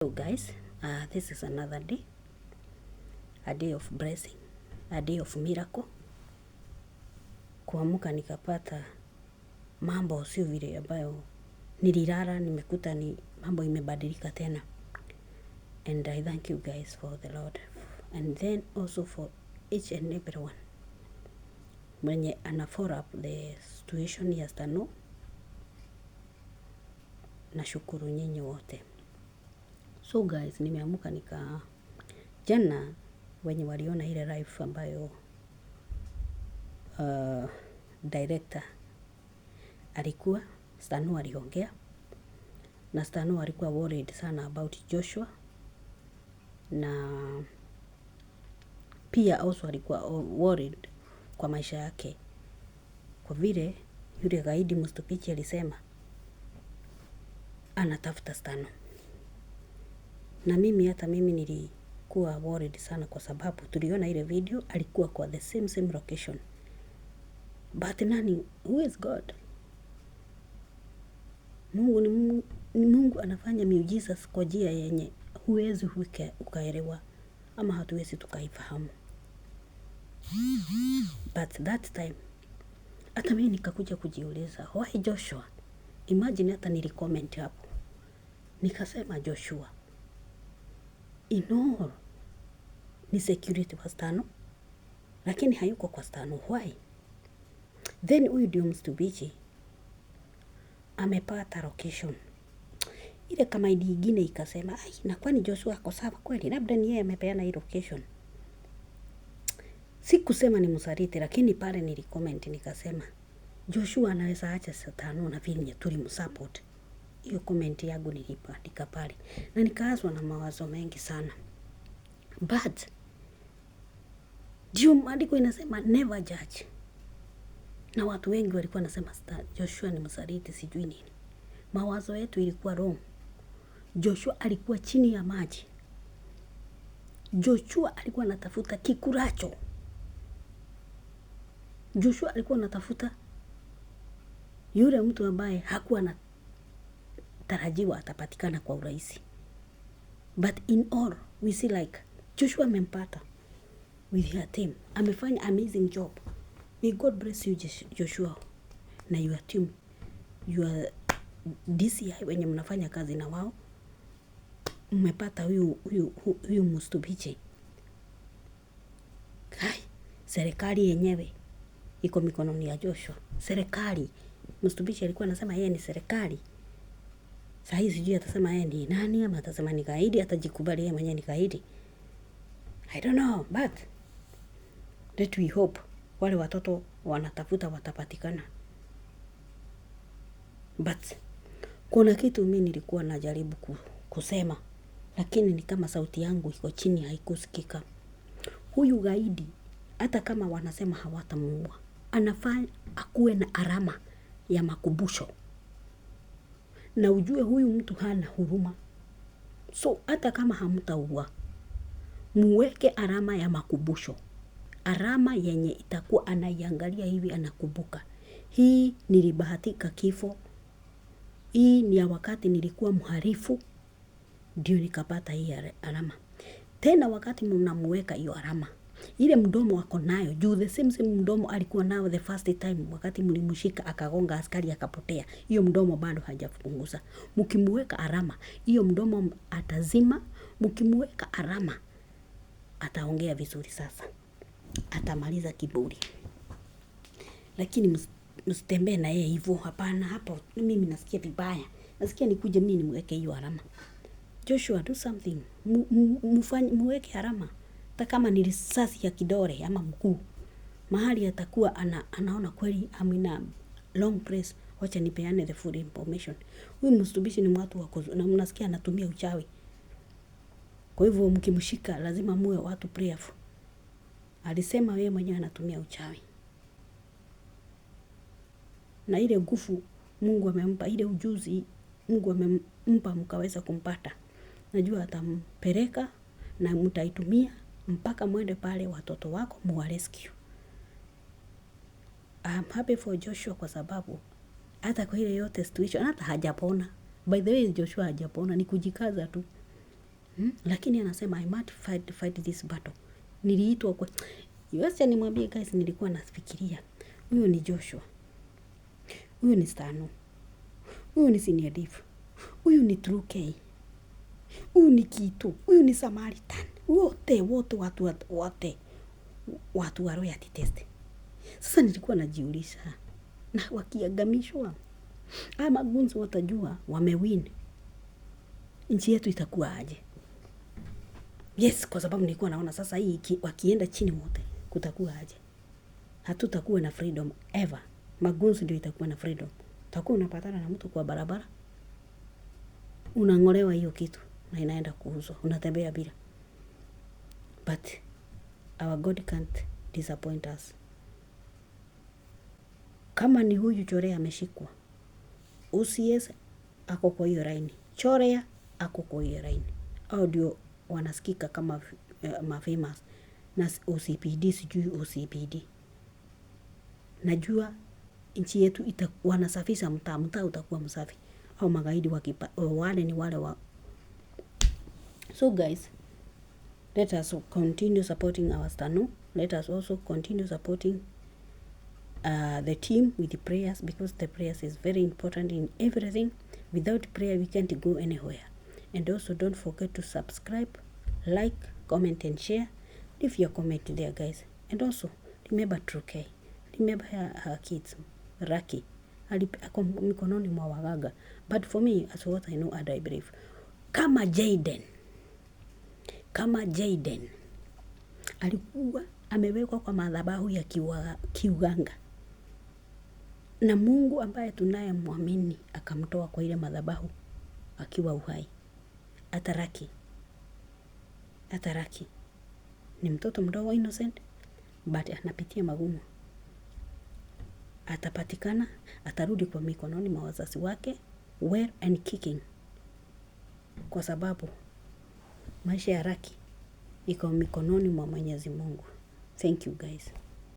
Hello guys, this is another day, a day of blessing, a day of miracle. Kuamka nikapata mambo sio vile ambayo nililala, nimekuta ni mambo imebadilika tena. And I thank you guys for the Lord. And then also for each and everyone. Mwenye ana follow up the situation ya Stano, nashukuru nyinyi wote. So guys, nimeamka jana wenye waliona ile live ambayo director alikuwa Stano aliongea, na Stano alikuwa worried sana about Joshua, na pia also alikuwa worried kwa maisha yake, kwa vile yule gaidi Mustupichi alisema anatafuta Stano. Na hata mimi nilikuwa worried sana, kwa sababu tuliona ile video alikuwa kwa the same location. But who is God? Mungu ni Mungu, anafanya miujiza kwa njia yenye huwezi ukaelewa ama hatuwezi tukaifahamu. But that time hata mimi nikakuja kujiuliza, why Joshua? Imagine hata nilicomment hapo nikasema Joshua in all ni security wa Stano, lakini hayuko kwa Stano. Why? Then huyu ndio Mustubichi amepata location ile, kama nyingine ikasema na kwani Joshua ako sawa kweli, labda ni yeye amepeana hii location. Sikusema ni msaliti, lakini pale nilicomment nikasema Joshua anaweza acha Stano na vile tulimsupport. Hiyo comment yangu niliandika pale na nikaanzwa na mawazo mengi sana. But ndio maandiko inasema never judge, na watu wengi walikuwa nasema Joshua ni msaliti sijui nini. Mawazo yetu ilikuwa wrong. Joshua alikuwa chini ya maji. Joshua alikuwa anatafuta kikuracho. Joshua alikuwa anatafuta yule mtu ambaye hakuwa na tarajiwa atapatikana kwa urahisi. But in all we see like Joshua amempata with her team. Amefanya amazing job. May God bless you Joshua na your team. Your DCI wenye mnafanya kazi na wao. Mmepata huyu Mustubichi. Serikali yenyewe iko mikononi ya Joshua. Serikali. Mustubichi alikuwa anasema yeye ni serikali. Sasa hizi sijui atasema yeye ni nani, ama atasema ni gaidi, atajikubali yeye mwenyewe ni gaidi. I don't know, but let we hope wale watoto wanatafuta watapatikana. But kuna kitu mimi nilikuwa najaribu kusema, lakini ni kama sauti yangu iko chini haikusikika. Huyu gaidi hata kama wanasema hawatamuua, anafanya akuwe na alama ya makumbusho. Na ujue huyu mtu hana huruma. So hata kama hamtaua, muweke alama ya makumbusho. Alama yenye itakuwa anaiangalia hivi anakumbuka. Hii nilibahatika kifo. Hii ni ya wakati nilikuwa mhalifu, ndio nikapata hii alama. Tena wakati mnamuweka hiyo alama, ile mdomo wako nayo, juu the same mdomo alikuwa nao the first time wakati mlimshika akagonga askari akapotea. Hiyo mdomo bado hajafunguza. Mkimuweka alama, hiyo mdomo atazima. Mkimuweka alama, ataongea vizuri sasa. Atamaliza kiburi. Lakini msitembee na yeye hivyo, hapana. Hapo mimi nasikia vibaya. Nasikia nikuje mimi nimweke hiyo alama. Joshua, do something. Muweke alama. Hata kama ni risasi ya kidole ama mguu. Mahali atakuwa anaona kweli amina long press, wacha nipeane the full information. Huyu Mustubichi ni watu wako, na mnasikia anatumia uchawi. Kwa hivyo mkimshika lazima muwe watu prayerful. Alisema yeye mwenyewe anatumia uchawi. Na ile nguvu Mungu amempa, ile ujuzi Mungu amempa mkaweza kumpata. Najua atampeleka na mtaitumia mpaka mwende pale watoto wako muwarescue. I'm happy for Joshua kwa sababu hata kwa ile yote situation hata hajapona. By the way Joshua hajapona, ni kujikaza tu. Lakini anasema I must fight this battle. Niliitwa kwa Yosia, nimwambie guys, nilikuwa nafikiria huyo ni Joshua, huyo ni Stano, huyo ni Senior Div, huyu ni True K, huyu ni Kitu, huyu ni Samaritan, wote watu wa royalty test. Sasa nilikuwa najiuliza, na wakiagamishwa ama gunzi watajua wamewin, nchi yetu itakuwa aje? Yes, kwa sababu nilikuwa naona sasa hii wakienda chini wote kutakuwa aje? Hatutakuwa na freedom ever. Magunzi ndio itakuwa na freedom. Utakuwa unapatana na mtu kwa barabara, unangolewa hiyo kitu na inaenda kuuzwa, unatembea bila. But our God can't disappoint us. Kama ni huyu Chorea ameshikwa, OCS ako kwa hiyo line, Chorea ako kwa hiyo line, au ndio wanasikika kama mafamous na OCPD, sijui OCPD. Najua nchi yetu wanasafisha mtaa utakuwa msafi, au magaidi wale ni wale wa. So guys, let us continue supporting our Stano. Let us also continue supporting the team with the prayers, because the prayers is very important in everything. Without prayer we can't go anywhere. And also don't forget to subscribe, like, comment and share. Leave your comment there guys. And also remember True K. Remember her kids, Raki. Ako mikononi mwa wagaga. But for me, as what I know and I believe, kama Jaden alikuwa amewekwa kwa madhabahu ya kiuganga, na Mungu ambaye tunaye muamini akamtoa kwa ile madhabahu akiwa uhai. Ataraki ni mtoto mdogo innocent, but anapitia magumu. Atapatikana, atarudi kwa mikononi mwa wazazi wake well and kicking, kwa sababu maisha ya Raki iko mikononi mwa Mwenyezi Mungu. Thank you guys.